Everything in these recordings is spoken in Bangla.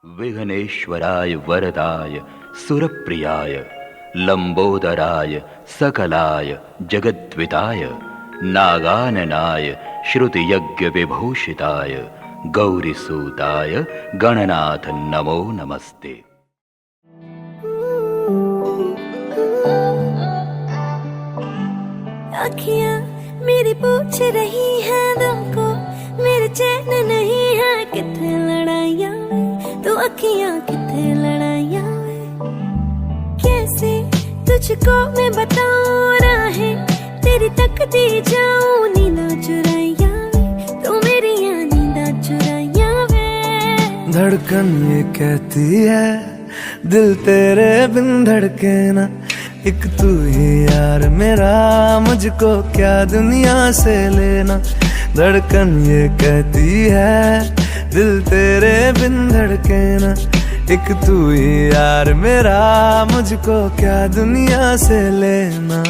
विघ्नेश्वराय वरदाय सुरप्रियाय लंबोदराय सकलाय जगद्विताय नागाननाय श्रुतियज्ञविभूषिताय गौरीसूताय गणनाथ नमो नमस्ते। अखियाँ मेरी पूछ रही हैं दिल को, मेरे चैन नहीं है कितने लड़ाइयाँ तो अखियाँ कितने लड़ाइयाँ कैसे तुझको मैं बताऊँ राहें तेरी तकती जाऊँ नींदा चुराइयाँ तो मेरी यहाँ नींदा चुराइयाँ वे। धड़कन ये कहती है दिल तेरे बिन धड़के ना, एक तू ही यार मेरा मुझको क्या दुनिया से लेना। धड़कन ये कहती है दिल तेरे बिन धड़के ना, एक तू ही यार मेरा मुझको क्या दुनिया से लेना।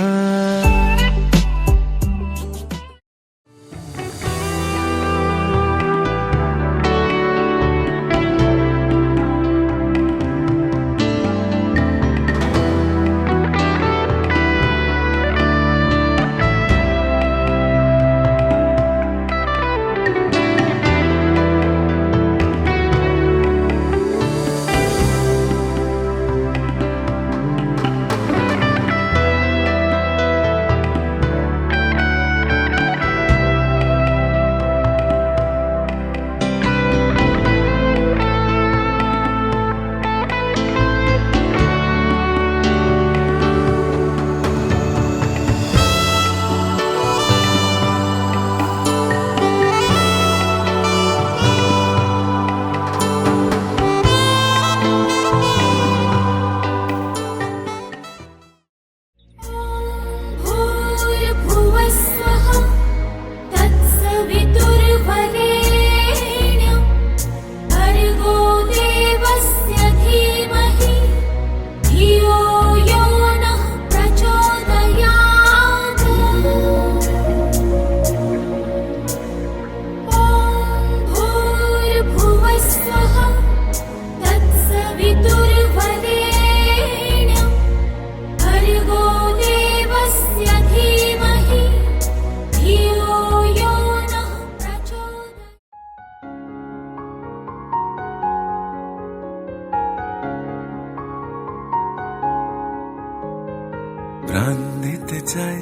প্রাণ দিতে চাই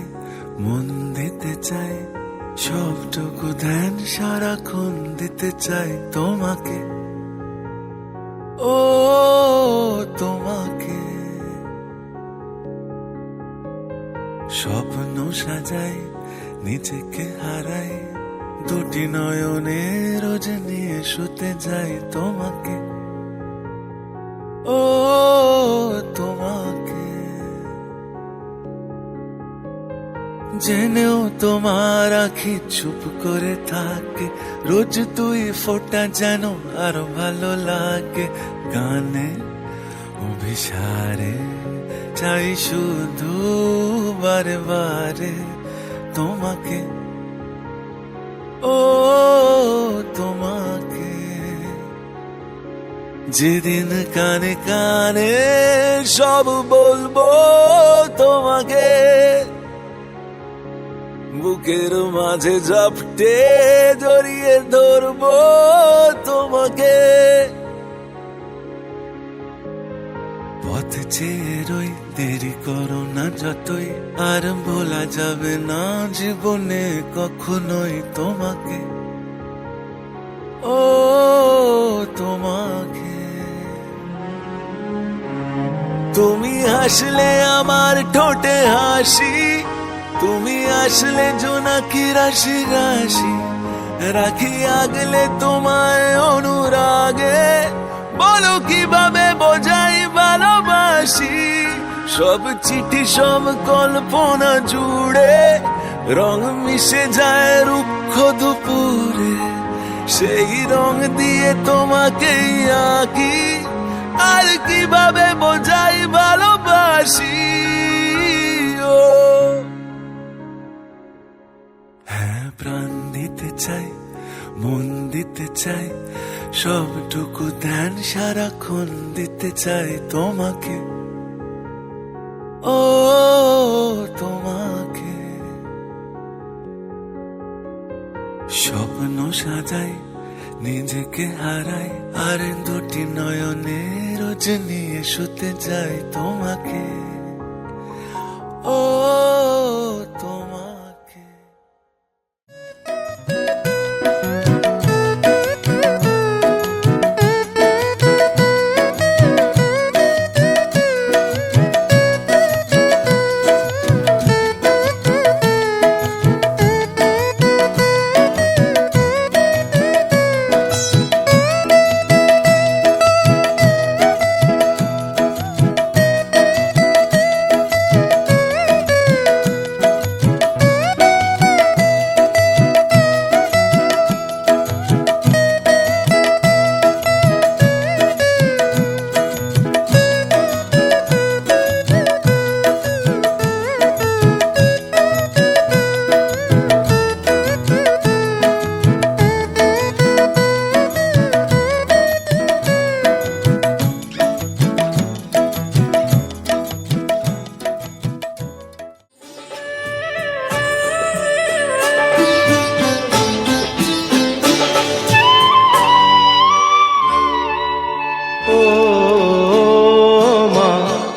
মন দিতে চাই সবটুকু ধ্যান সারাক্ষণ দিতে চাই তোমাকে, ও তোমাকে। স্বপ্ন সাজাই নিজেকে হারাই দুটি নয়নে রোজ নিয়ে শুতে যাই তোমাকে, ও তোমাকে। জেনেও তোমার আখি চুপ করে থাকে, রোজ তুই ফোটা যেন আরো ভালো লাগে। গানে অভিসারে চাই শুধু বারে বারে তোমাকে, ও তোমাকে। যেদিন কানে কানে সব বলবো তোমাকে, বুকের মাঝে ঝাপটে জড়িয়ে ধরবো তোমাকে। পথ চেয়ে রই দেরি করো না যতই, আর ভোলা যাবে না জীবনে কখনোই তোমাকে, ও তোমাকে। তুমি হাসলে আমার ঠোঁটে হাসি, তুমি আসলে জোনাকি রাশি রাশি, রাখি আগলে তোমায় অনুরাগে। বলো কিভাবে বোঝাই ভালোবাসি, সব চিঠি সব কল্পনা জুড়ে রং মিশে যায় রুক্ষ দুপুরে। সেই রং দিয়ে তোমাকেই আঁকি, আর কিভাবে বোঝাই ভালোবাসি। ও হ্যাঁ প্রাণ দিতে চাই, মন দিতে চাই, সবটুকু ধ্যান সারাক্ষণ দিতে চাই তোমাকে, ও তোমাকে। স্বপ্ন সাজাই, নিজেকে হারাই, আর দুটি নয়নে রোজ নিয়ে শুতে যাই তোমাকে, ও তোমাকে।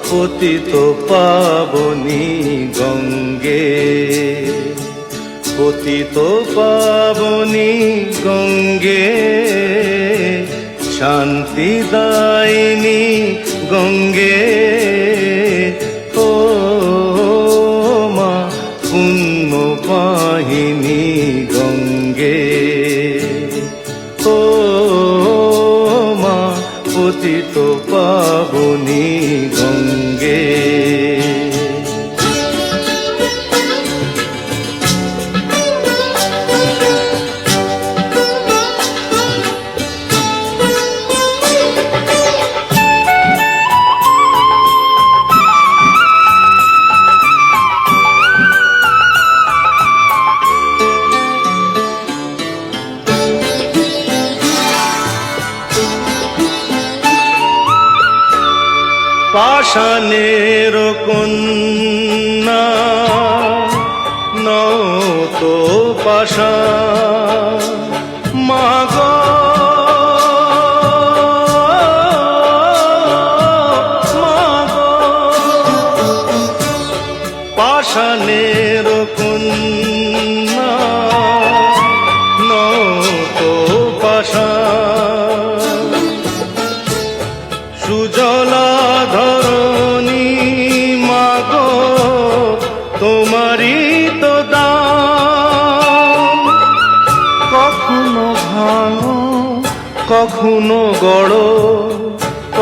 পতিত পাবনী গঙ্গে, পতিত পাবনী গঙ্গে, শান্তিদায়িনী গঙ্গে, ও মা পুণ্য বাহিনী গঙ্গে, ও মা পতিত পাবনী গঙ্গে। পাষাণের কন্যা নও তো পাষাণ, মা গো মা গো, পাষাণের কন্যা নও তো পাষাণ, সুজলা ধরণী মাগো তোমারই তো দান, কখনো ভাঙো কখনো গড়ো,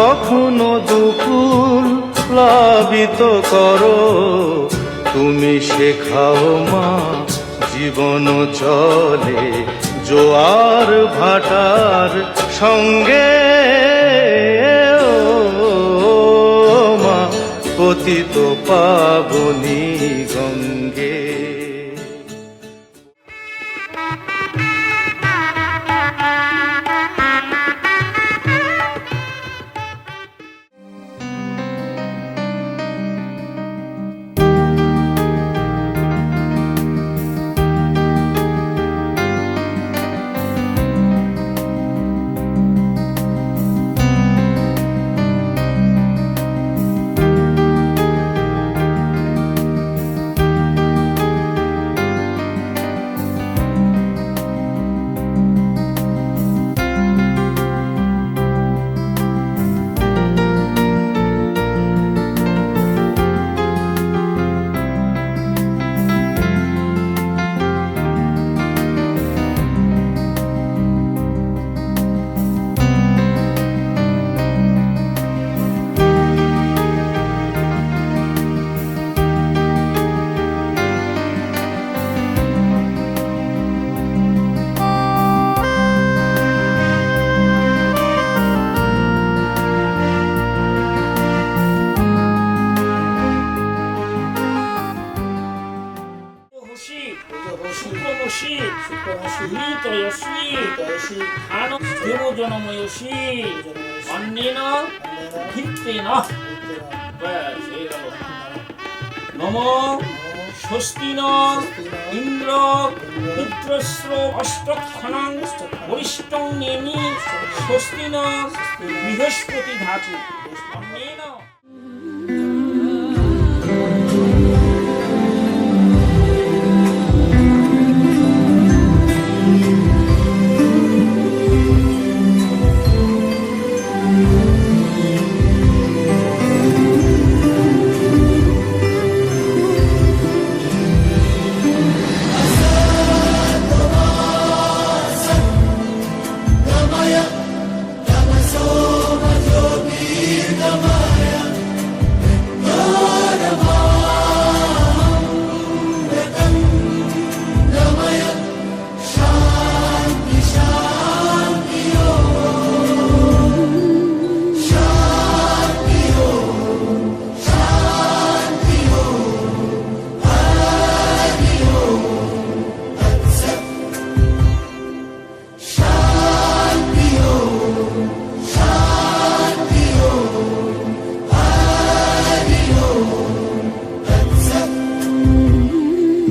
কখনো দুকুল প্লাবিত করো, তুমি শেখাও মা জীবন চলে জোয়ার ভাটার সঙ্গে, পতিত পাবনী গঙ্গে। সুপ্রমসি মৃতয়সি আন দেবজনময়সি অন্যেন ভিত্তেন। ব্যাস, হয়ে গেল। নম স্বস্তি ন ইন্দ্র মিত্রস্র অষ্টক্ষণং বরিষ্ঠং নেমি স্বস্তি ন বৃহস্পতি ধাতু অন্যেন।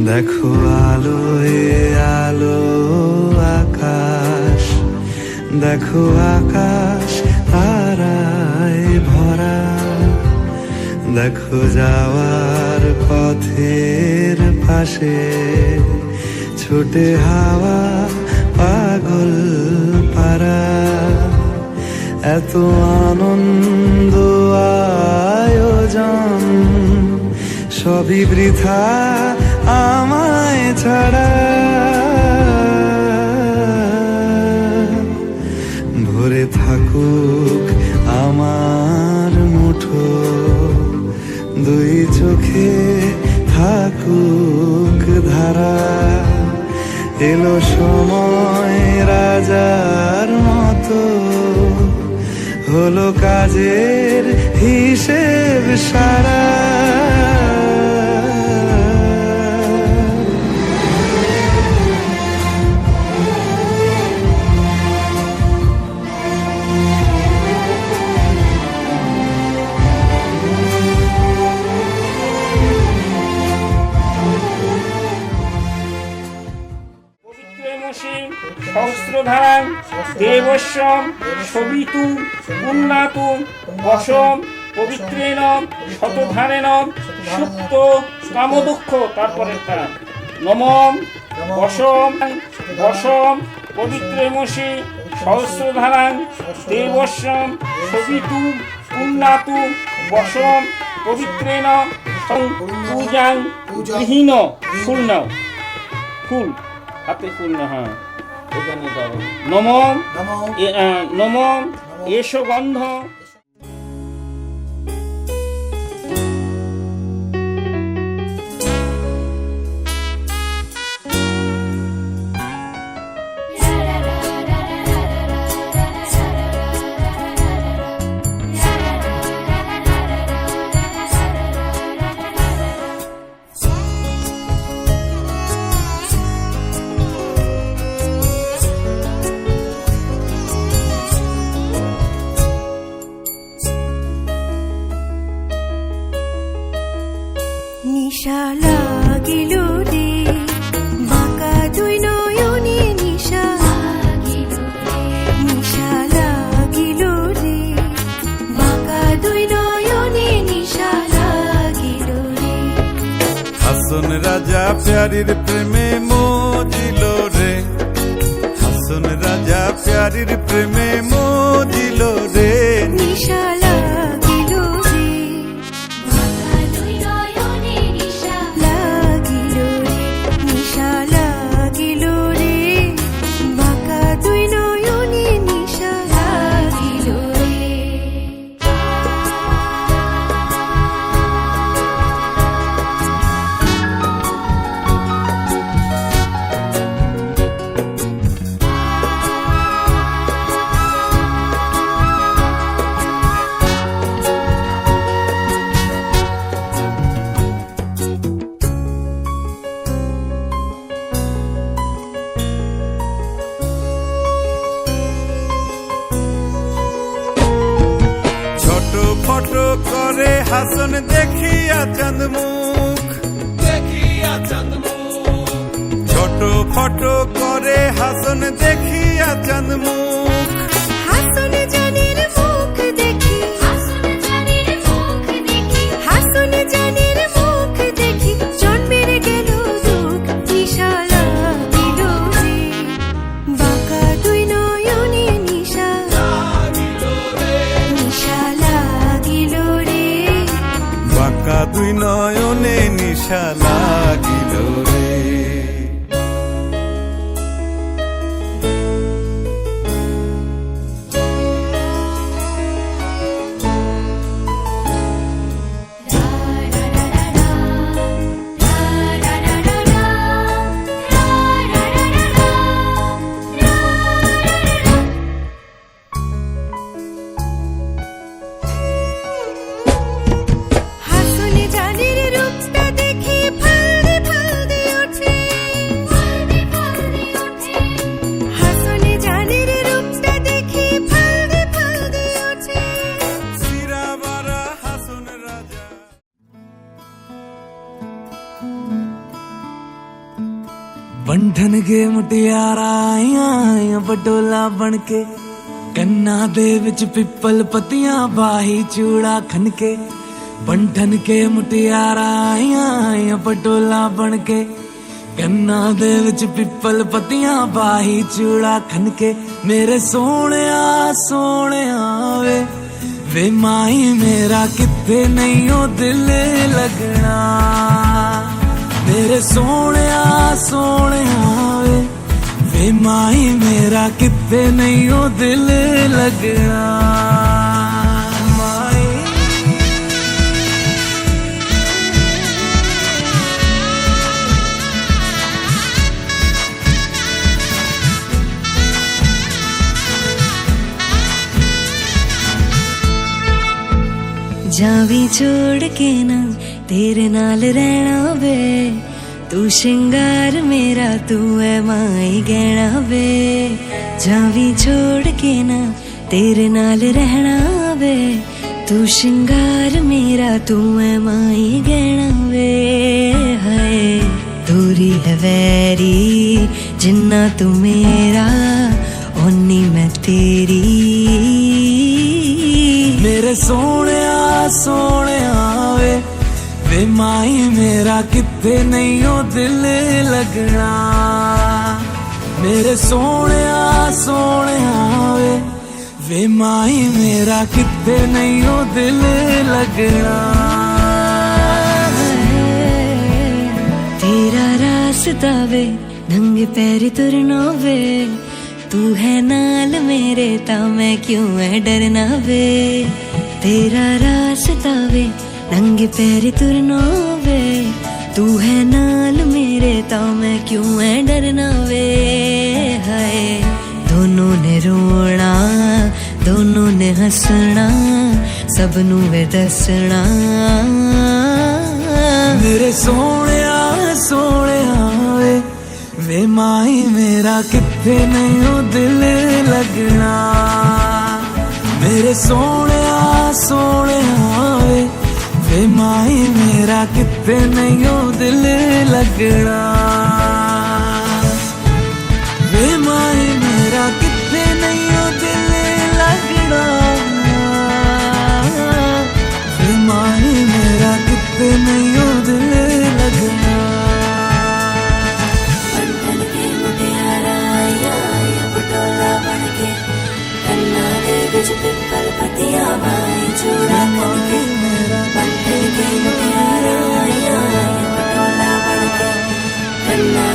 দেখো আলোয় আলো আকাশ, দেখো আকাশ তারায় ভরা, দেখো যাওয়ার পথের পাশে ছুটে হাওয়া পাগল পারা। এত আনন্দ আয়োজন সবই বৃথা আমায় ছাড়া। ভরে থাকুক আমার মুঠো, দুই চোখে থাকুক ধারা। এলো সময় রাজার মতো, হলো কাজের হিসেব সারা। সহস্রধারাং দেবস্যম সবিতু পুণ্যাতু বশম পবিত্রেণ শতধারেণ সুপ্ত কামদুঃখ। তারপরেরটা নমঃ বশম বশম পবিত্রেমসি সহস্রধারাং দেবস্যম সবিতু পুণ্যাতু বশম পবিত্রেণ পূজাং গৃহীণ। ফুল নাও, ফুল হাতে ফুল না, হ্যাঁ এখানে দাও। নম নম এষ গন্ধ। নিশা লাগিল রে বাঁকা দুই নয়নে, নিশা নিশা লাগিল রে বাঁকা দুই নয়নে, নিশা লাগিল রে। হাসন রাজা প্যারির প্রেমে মজিল রে, হাসন রাজা প্যারির প্রেমে মজিল রে। নিশা লাগিল রে বাঁকা দুই নয়নে, নিশা লাগিল রে, নিশা লাগিল রে বাঁকা দুই নয়নে, নিশা লাগিল রে। ফটো করে হাসন দেখিয়া চাঁদ মুখ, ছোট ফটো করে হাসন দেখিয়া চাঁদ মুখ। হাসন জানির মুখ দেখি, হাসন জানির মুখ দেখি, হাসন জানির মুখ দেখি, জন্মের গেল দুঃখ নিশালা দিল যে, বাঁকা দুই নয়নে নিশা নিশা লাগিল রে। বাঁকা দুই নয়নে নিশা লাগিল রে। হাসন জানির রূপটা দেখি ফালদি ফালদি ওঠে, হাসন জানির রূপটা দেখি ফালদি ফালদি ওঠে। সিরাবারা হাসন রাজা। बंधन के मुटियारा आईयां बटोला बनके, कन्ना दे विच पिपल पतियां बाही चूड़ा खनके। बंधन के मुटियारा आईयां बटोला बनके, कन्ना दे विच पिपल पतियां बाही चूड़ा खनके। मेरे सोहणिया सोहणिया वे माई मेरा किथे नहीं ओ दिल लगना। मेरे सोहणिया सोहणिया वे माई मेरा किथे नहीं ओ दिल लगना। माई जावी छोड़ के ना तेरे नाल रहना वे, तू श्रृंगार मेरा तू है माई गहना वे। जावी छोड़ के ना तेरे नाल रहना वे, तू श्रृंगार मेरा तू है माई गहना वे। हाय दूरी है वैरी जिन्ना तू मेरा ओनी मैं तेरी। मेरे सोहणिया सोहणिया वे माई मेरा किथे नहीं ओ दिल लगना। मेरे सोहणिया सोहणिया वे माई मेरा किथे नहीं ओ दिल लगना। तेरा रास्ता वे नंगे पैर तुरना वे, तू है नाल मेरे ता मैं क्यों है डरना वे। तेरा रास्ता वे नंगे पैर तुरना वे, तू है नाल मेरे ता मैं क्यों है डरना वे। हाय दोनों ने रोना दोनों ने हंसना, सबनू वे दसना। मेरे सोहणिया सोहणिया वे माई मेरा किथे नहीं ओ दिल लगना। मेरे सोहणिया सोहणिया वे माई मेरा किथे नहीं ओ दिल लगना। वे माई मेरा किथे नहीं ओ दिल लगना। वे माई मेरा किथे नहीं ओ दिल लगना। बंधन के मुटियारा आया पटोला बनके, कन्ना दे विच पिपल पतियां बाई चूड़ा खनके। बंधन के मुटियारा आया पटोला बनके, कन्ना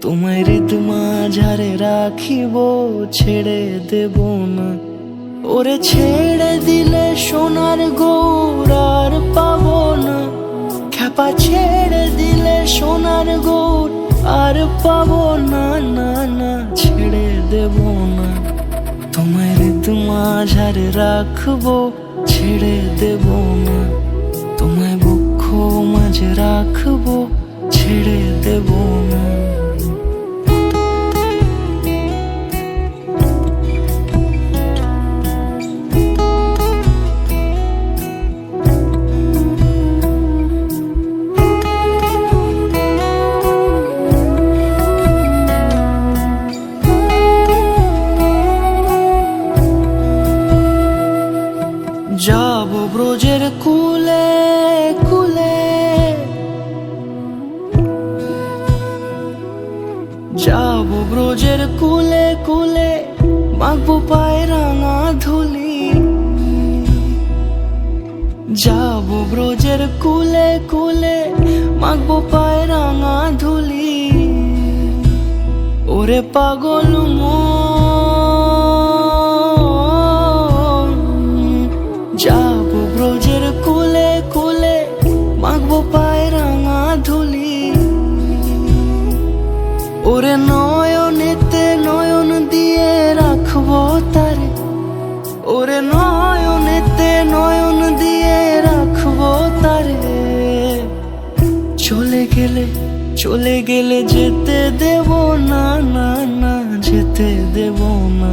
তোমায় হৃদ মাঝারে রাখিব, ছেড়ে দেব না। ওরে ছেড়ে দিলে সোনার গৌর আর পাবো না, খ্যাপা ছেড়ে দিলে সোনার গৌর আর পাবো না, না না ছেড়ে দেব না। তোমায় হৃদ মাঝারে রাখবো, ছেড়ে দেব না। তোমায় বক্ষ মাঝে রাখবো, ছেড়ে দেব না। যাব ব্রজের কুলে কুলে, যাব ব্রজের কুলে কুলে, মাখবো পায়ে রাঙা ধুলি। যাব ব্রজের কুলে কুলে, মাখবো পায়ে রাঙা ধুলি। ওরে পাগল যাব ব্রজের কুলে কুলে, মাখবো পায়ে রাঙা ধুলি। ওরে নয়নেতে নয়ন দিয়ে রাখবো তারে, ওরে নয়নেতে নয়ন দিয়ে রাখবো তারে। চলে গেলে যেতে দেব না, না না যেতে দেব না।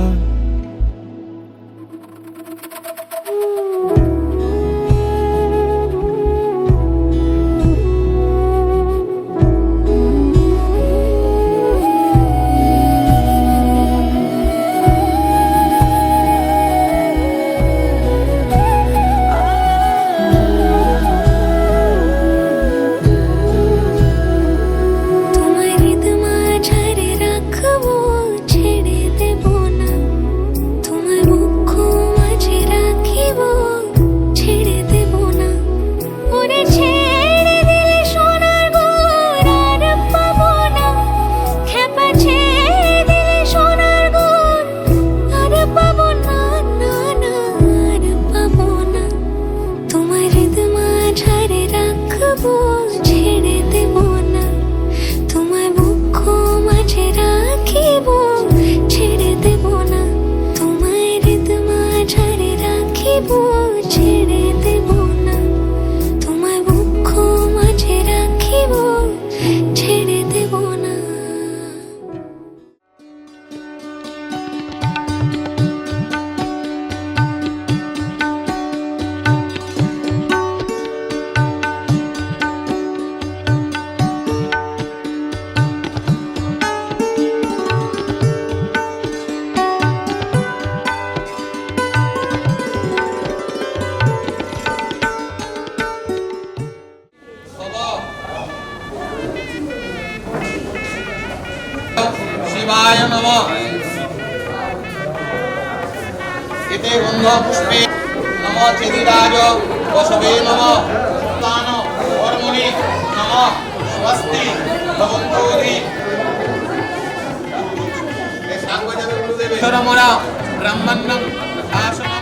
शिवाय नमः। इति गन्धपुष्पे नमः चिदिराज वसवे नमः तान कर्मणि नमः स्वस्ति भवन्तोधि सांगजन गुरुदेव शरमरा ब्रह्मण्यं आसनं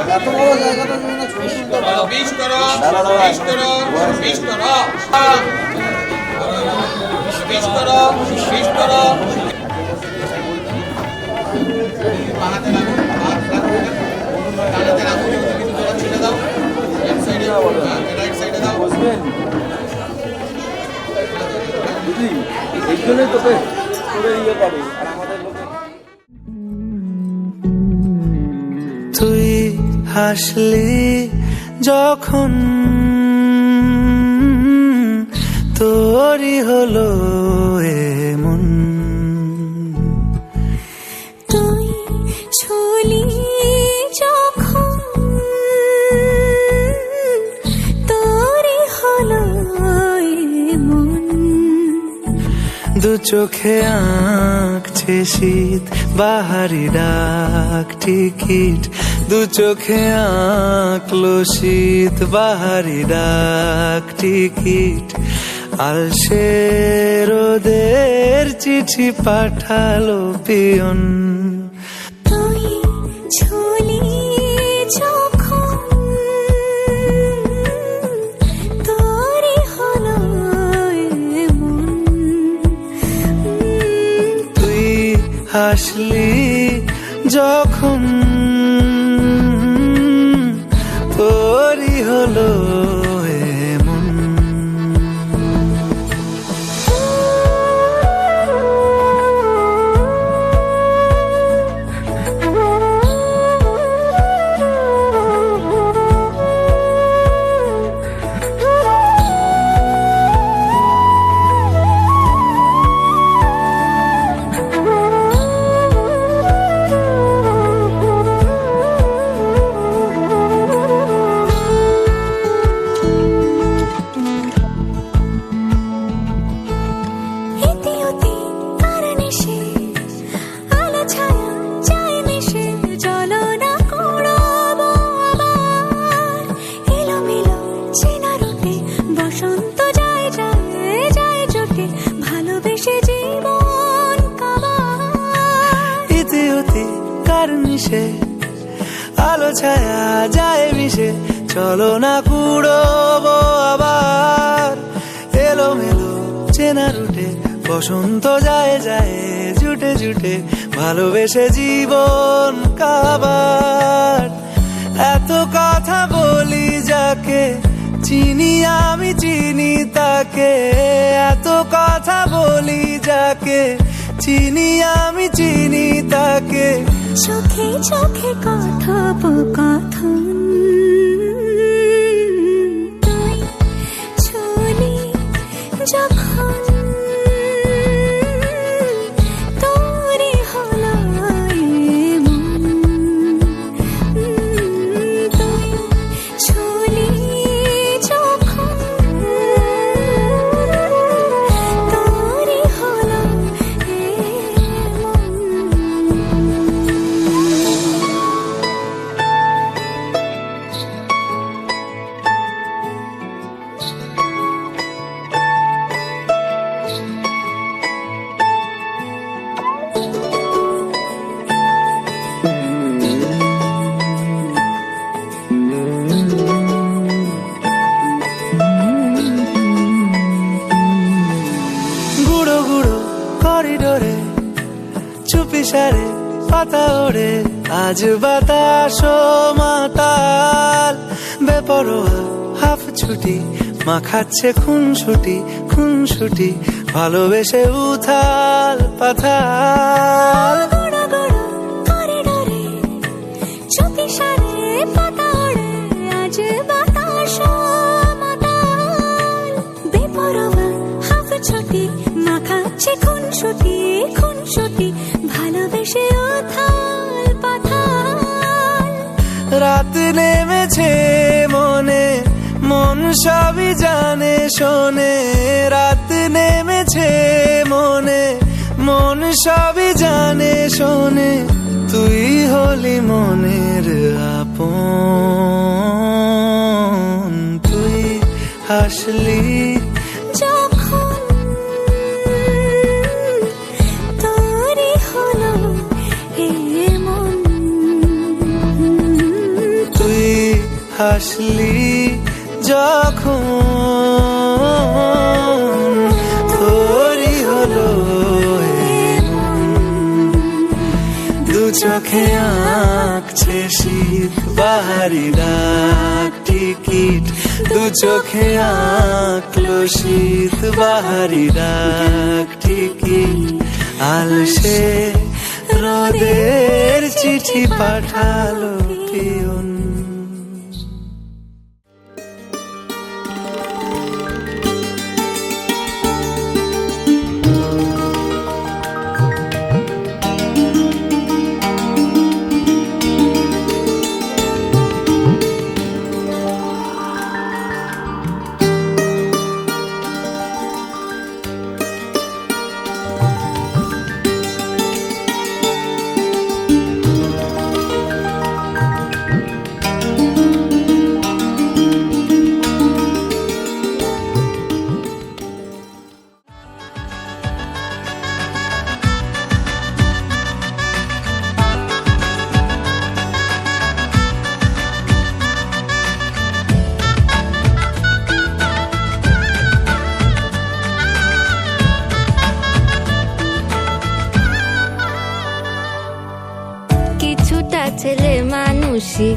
বিশ করো, বিশ করো, বিশ করো, বিশ করো, বিশ করো। বাহাতে লাগো, হাত লাগো, ডানাতে লাগো, কিছু জোড়া ছেড়ে দাও, লেফট সাইডে, রাইট সাইডে দাও। তুই হাসলি যখন তোরই হলো এমন, তুই ছুলি যখন তোরই হলো এমন, দু চোখে আঁকছে শীত বাহারি ডাক টিকিট, দু চোখে আঁকলো শীত বাহারি ডাক টিকিট, আলসে রোদের চিঠি পাঠালো পিয়ন। তুই ছুলি যখন তোরই হলো এমন, তুই হাসলি যখন তোরই হলো এমন। আলো ছায়া যায় মিশে, চলো না কুড়োবো আবার এলোমেলো চেনা রুটে, বসন্ত যায় যায় জুটে জুটে, ভালোবেসে জীবন কাবার। এত কথা বলি যাকে চিনি আমি চিনি তাকে, এত কথা বলি যাকে চিনি আমি চিনি তাকে, চোখে চোখে কথোপকথন, তুই ছুলি যখন তোরই হলো এমন, তুই ছুলি যখন তোরই হলো করিডোরে চুপিসারে পাতা ওড়ে, আজ বাতাস মাতাল বেপরোয়া হাফ ছুটি, মাখাচ্ছে খুনসুটি খুনসুটি, ভালোবেসে উথাল পাথাল। করিডোরে চুপিসারে পাতা ওড়ে, আজ বাতাস মাতাল বেপরোয়া হাফ ছুটি, মাখাচ্ছে খুনসুটি খুনসুটি, ভালোবেসে উথাল পাথাল। রাত নেমেছে মনে, মন সবই জানে শোনে, রাত নেমেছে মনে, মন সবই জানে শোনে, তুই হলি মনের আপন। তুই হাসলি যখন তোরই হলো এমন, হাসলি যখন তোরই হলো দু চোখে আঁকছে শীত বাহারি ডাক টিকিট দু চোখে আঁকলো শীত বাহারি ডাক টিকিট আলসে রোদের চিঠি পাঠালো পিয়ন। ছেলে মানুষই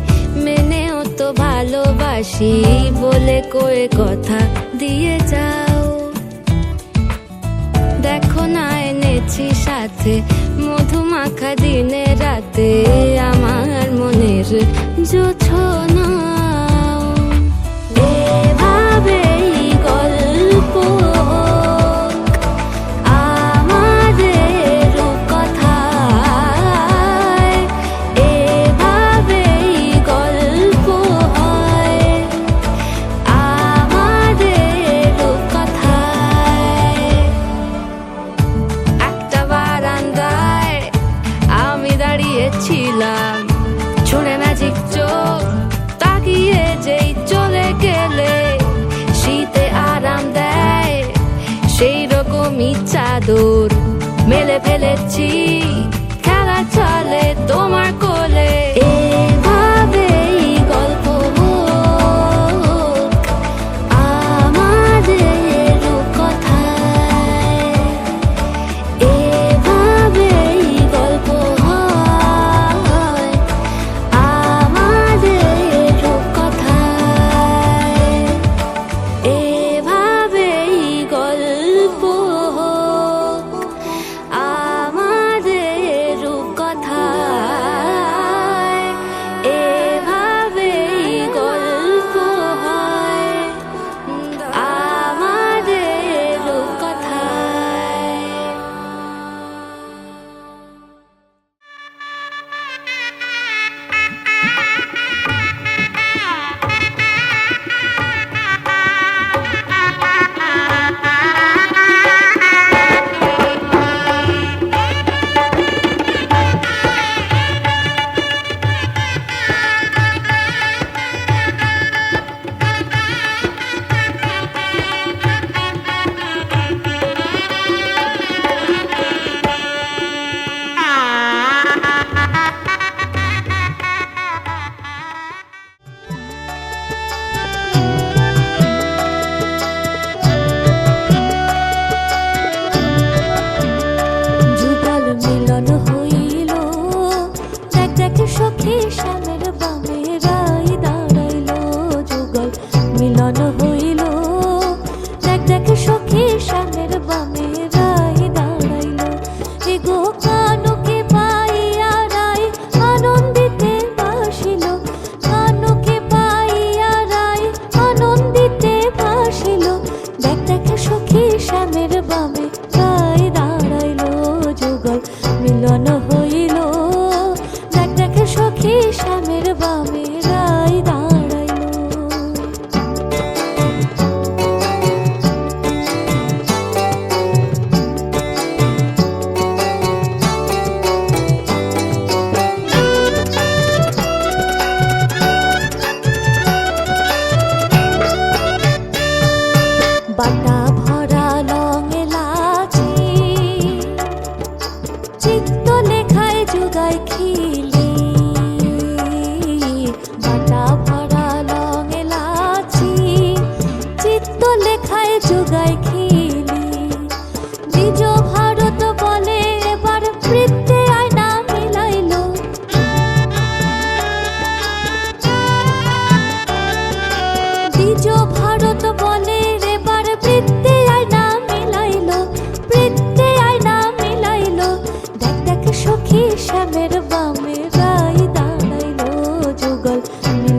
মেনেও তো ভালোবাসি বলে কয়ে কথা দিয়ে যাও। দেখো না এনেছি সাথে মধুমাখা দিনে রাতে আমার মনের জোছনা। এভাবেই গল্প ছুঁড়ে ম্যাজিক চোখ তাকিয়ে যেই চলে গেলে শীতে আরাম দেয় সেই রকমই চাদর মেলে ফেলেছি খেলা চলে তোমার কোলে। এভাবেই গল্প হোক আমাদের কথায়, এভাবেই গল্প আমাদের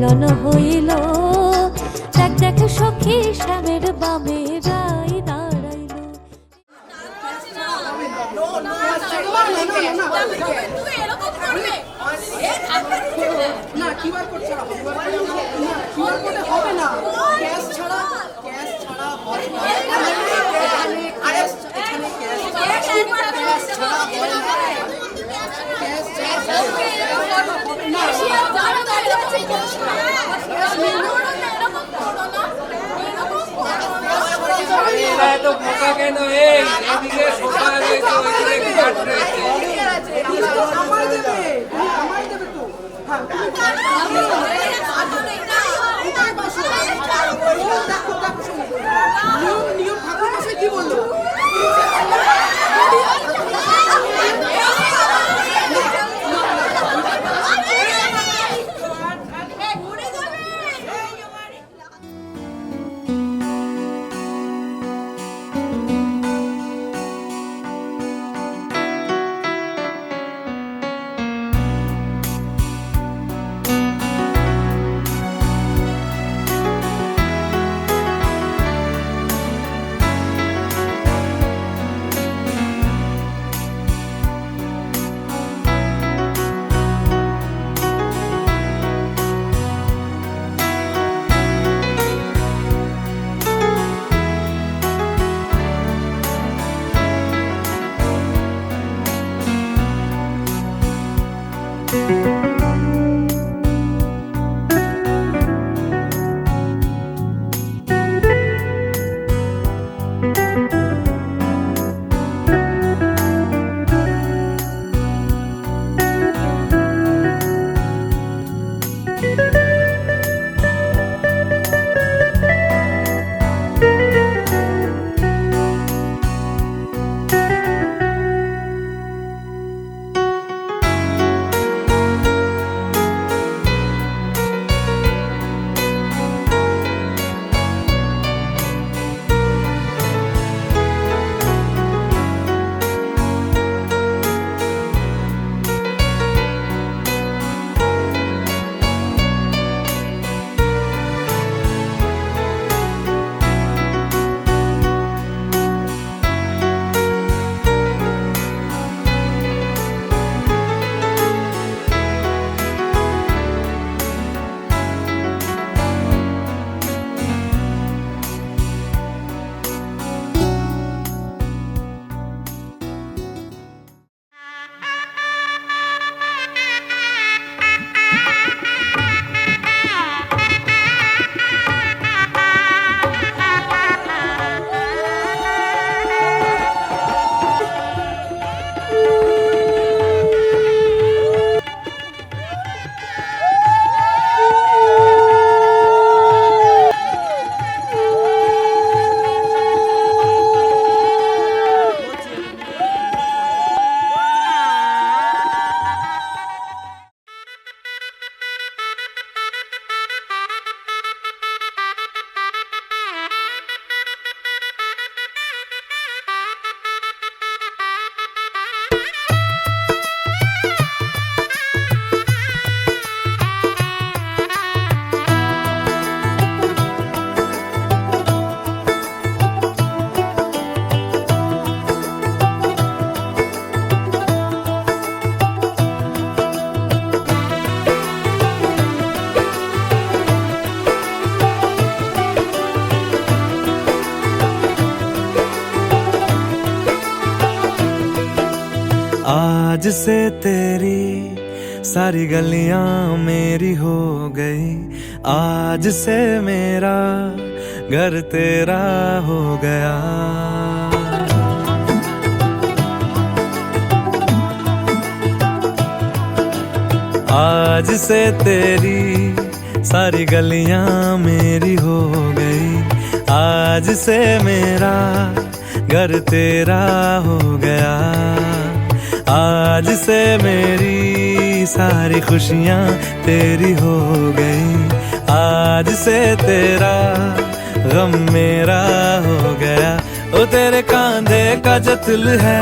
মিলন হইল। দেখ দেখ সখী শ্যামের বামে রাই দাঁড়াইল। এত ফাঁকা কেন? এই এদিকে সোফা রয়েছে, ওইদিকে খাট রয়েছে। आज से तेरी सारी गलियां मेरी हो गई, आज से मेरा घर तेरा हो गया। आज से तेरी सारी गलियां मेरी हो गई, आज से मेरा घर तेरा हो गया। आज से मेरी सारी खुशियां तेरी हो गई, आज से तेरा गम मेरा हो गया। ओ तेरे कांधे का जो दिल है,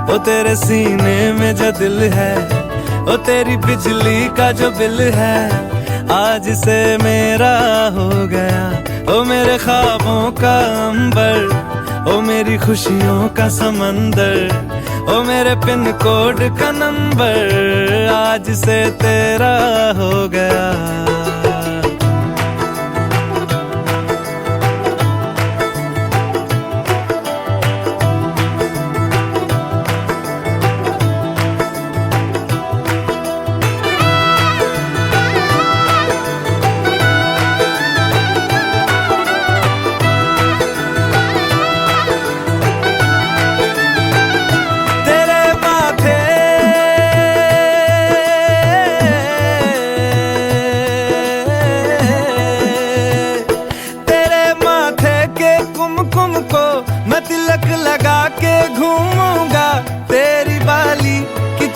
ओ तेरे सीने में जो दिल है, ओ तेरी बिजली का जो बिल है, आज से मेरा हो गया ओ मेरे ख्वाबों का अंबर, ओ मेरी खुशियों का समंदर, ओ मेरे पिन कोड का नंबर, आज से तेरा हो गया।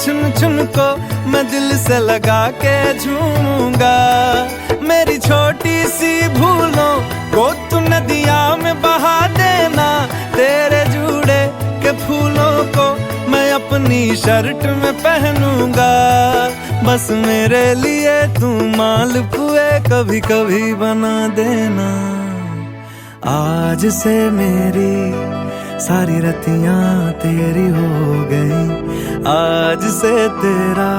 चुन चुन को मैं दिल से लगा के झूमूंगा, मेरी छोटी सी भूलों को तू नदिया में बहा देना, तेरे जूड़े के फूलों को मैं अपनी शर्ट में पहनूंगा, बस मेरे लिए तू मालपुए कभी कभी बना देना। आज से मेरी सारी रतियां तेरी हो गई, आज से तेरा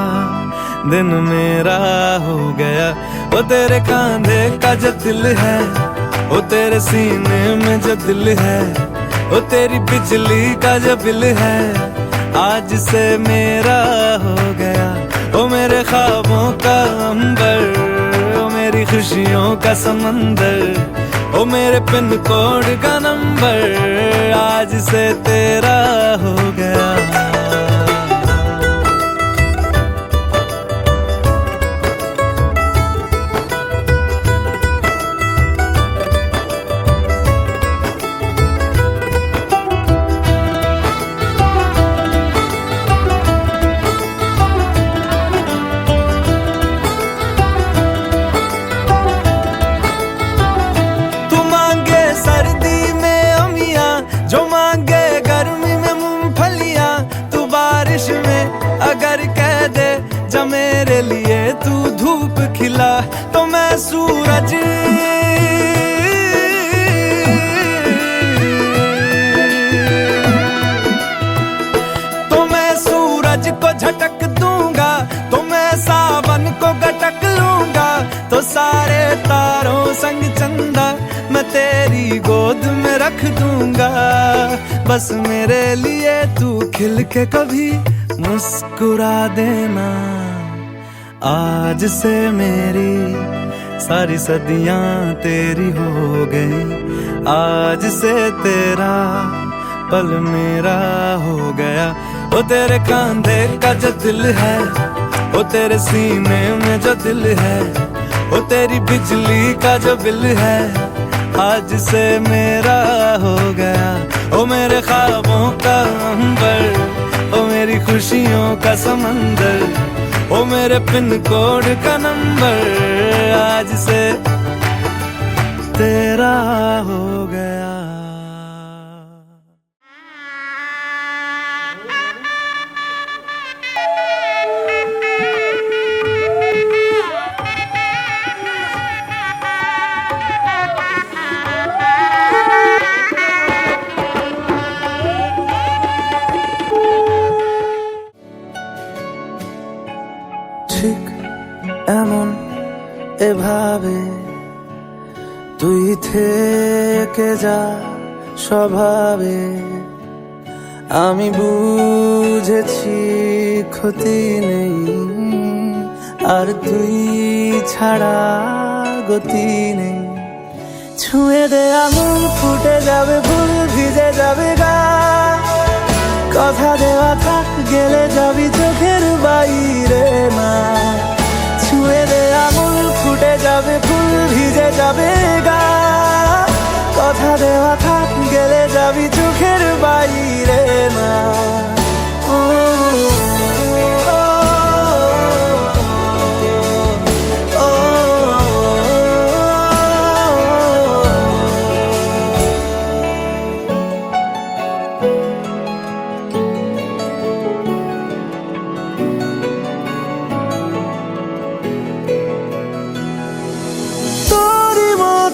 दिन मेरा हो गया। वो तेरे कांधे का जो दिल है, वो तेरे सीने में जो दिल है, वो तेरी बिजली का जो बिल है, आज से मेरा हो गया। वो मेरे ख्वाबों का अंबर, वो मेरी खुशियों का समंदर, ओ मेरे पिन कोड का नंबर, आज से तेरा हो गया। अगर कह दे जब मेरे लिए तू धूप खिला, तो मैं सूरज को झटक दूंगा, तो मैं सावन को गटक लूंगा, तो सारे तारों संग चंदा मैं तेरी गोद में रख दूंगा, बस मेरे लिए तू खिल के कभी मुस्कुरा देना। आज से मेरी सारी सदियां तेरी हो गई, आज से तेरा पल मेरा हो गया। ओ तेरे कांधे का जो दिल है, ओ तेरे सीने में जो दिल है, ओ तेरी बिजली का जो बिल है, आज से मेरा हो गया। ओ मेरे ख्वाबों का अंबर, ओ मेरी खुशियों का समंदर, ओ मेरे पिन कोड का नंबर, आज से तेरा हो गया। ঠিক এমন এভাবে তুই থেকে যা স্বভাবে, আমি বুঝেছি ক্ষতি নেই আর তুই ছাড়া গতি নেই। ছুঁয়ে দে আঙুল ফুটে যাবে ফুল, ভিজে যাবে গা, কথা দেওয়া থাক গেলে যাবি চোখের বাইরে না। ছুঁয়ে দে আঙুল ফুটে যাবে ফুল, ভিজে যাবে গা, কথা দেওয়া থাক গেলে যাবি চোখের বাইরে না।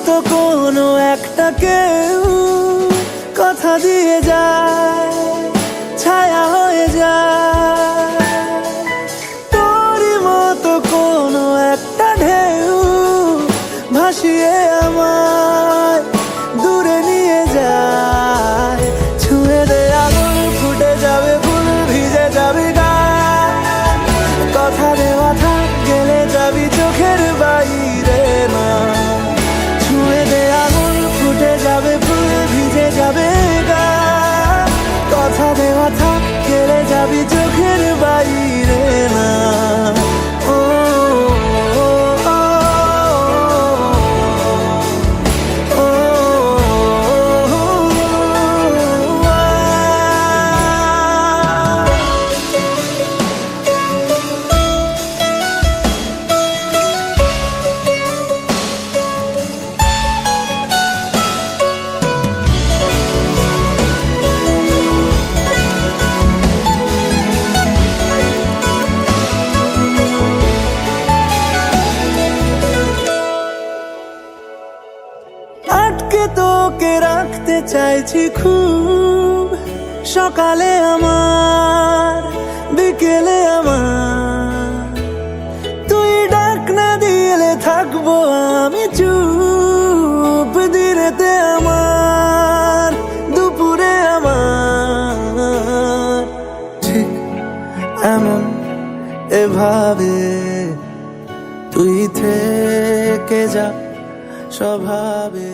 মতো কোনো একটা কেউ কথা দিয়ে যায়, ছায়া হয়ে যায়। তোরই মতো কোনো একটা ঢেউ ভাসিয়ে আমায় দূরে নিয়ে যায়। ছুঁয়ে দে আগুন, ফুটে যাবে ফুল, ভিজে যাবি গায়ে। কথা দেওয়া থাক, গেলে যাবি চোখের বাইরে না। ছুঁয়ে দে আগুন, ফুটে যাবে ফুল, ভিজে যাবে গায়ে। কথা দেওয়া থাক, গেলে যাবি চোখের বাইরে না। ও, ও, ও, ও, ও, আটকে তোকে রাখতে চাইছি খুব, সকালে আমার, বিকেলে আমার। তুই ডাক না দিলে থাকবো আমি চুপ, দিনেতে আমার, দুপুরে আমার। ঠিক এমন এভাবে তুই থেকে যা স্বভাবে।